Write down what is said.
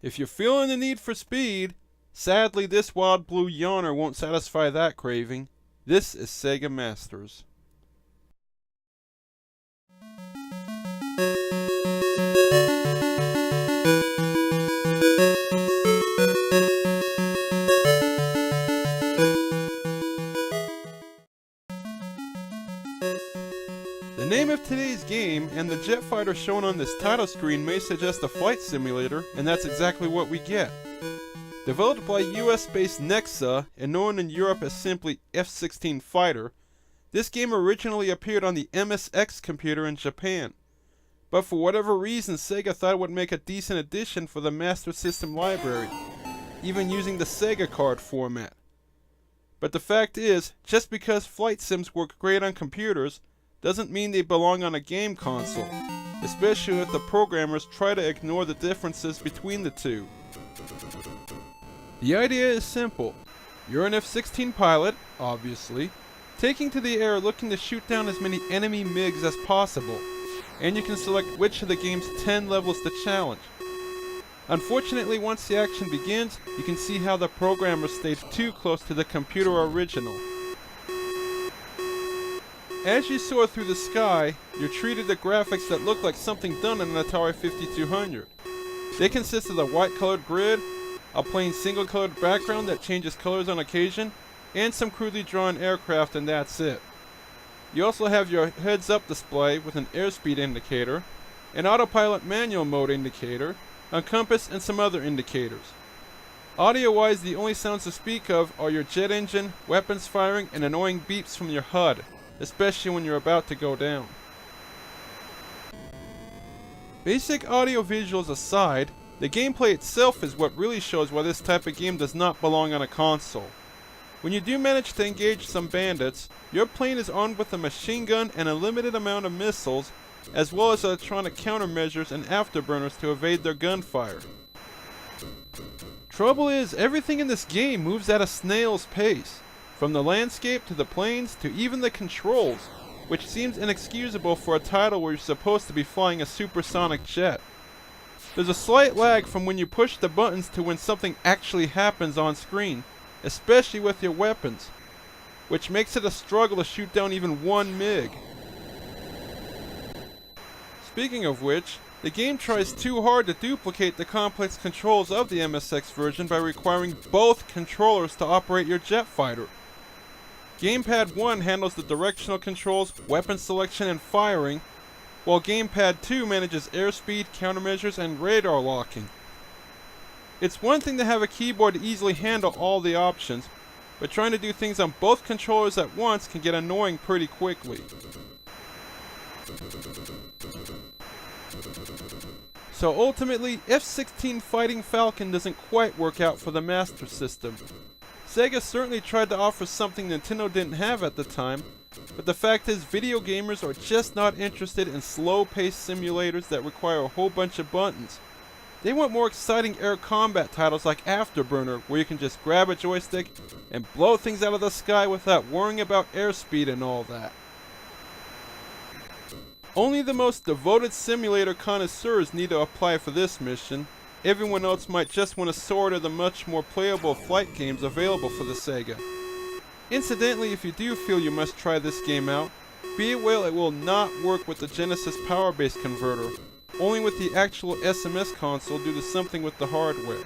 If you're feeling the need for speed, sadly this wild blue yawner won't satisfy that craving. This is Sega Masters. The name of today's game and the jet fighter shown on this title screen may suggest a flight simulator, and that's exactly what we get. Developed by US-based Nexa and known in Europe as simply F-16 Fighter, this game originally appeared on the MSX computer in Japan. But for whatever reason, Sega thought it would make a decent addition for the Master System library, even using the Sega card format. But the fact is, just because flight sims work great on computers, doesn't mean they belong on a game console, especially if the programmers try to ignore the differences between the two. The idea is simple. You're an F-16 pilot, obviously, taking to the air looking to shoot down as many enemy MiGs as possible, and you can select which of the game's 10 levels to challenge. Unfortunately, once the action begins, you can see how the programmers stayed too close to the computer original. As you soar through the sky, you're treated to graphics that look like something done in an Atari 5200. They consist of the white-colored grid, a plain single-colored background that changes colors on occasion, and some crudely drawn aircraft, and that's it. You also have your heads-up display with an airspeed indicator, an autopilot manual mode indicator, a compass, and some other indicators. Audio-wise, the only sounds to speak of are your jet engine, weapons firing, and annoying beeps from your HUD, especially when you're about to go down. Basic audio visuals aside, the gameplay itself is what really shows why this type of game does not belong on a console. When you do manage to engage some bandits, your plane is armed with a machine gun and a limited amount of missiles, as well as electronic countermeasures and afterburners to evade their gunfire. Trouble is, everything in this game moves at a snail's pace. From the landscape to the planes to even the controls, which seems inexcusable for a title where you're supposed to be flying a supersonic jet. There's a slight lag from when you push the buttons to when something actually happens on screen, especially with your weapons, which makes it a struggle to shoot down even one MiG. Speaking of which, the game tries too hard to duplicate the complex controls of the MSX version by requiring both controllers to operate your jet fighter. Gamepad 1 handles the directional controls, weapon selection, and firing, while Gamepad 2 manages airspeed, countermeasures, and radar locking. It's one thing to have a keyboard to easily handle all the options, but trying to do things on both controllers at once can get annoying pretty quickly. So ultimately, F-16 Fighting Falcon doesn't quite work out for the Master System. Sega certainly tried to offer something Nintendo didn't have at the time, but the fact is video gamers are just not interested in slow-paced simulators that require a whole bunch of buttons. They want more exciting air combat titles like Afterburner, where you can just grab a joystick and blow things out of the sky without worrying about airspeed and all that. Only the most devoted simulator connoisseurs need to apply for this mission. Everyone else might just want to soar to the much more playable flight games available for the Sega. Incidentally, if you do feel you must try this game out, be aware it will not work with the Genesis power-based converter, only with the actual SMS console due to something with the hardware.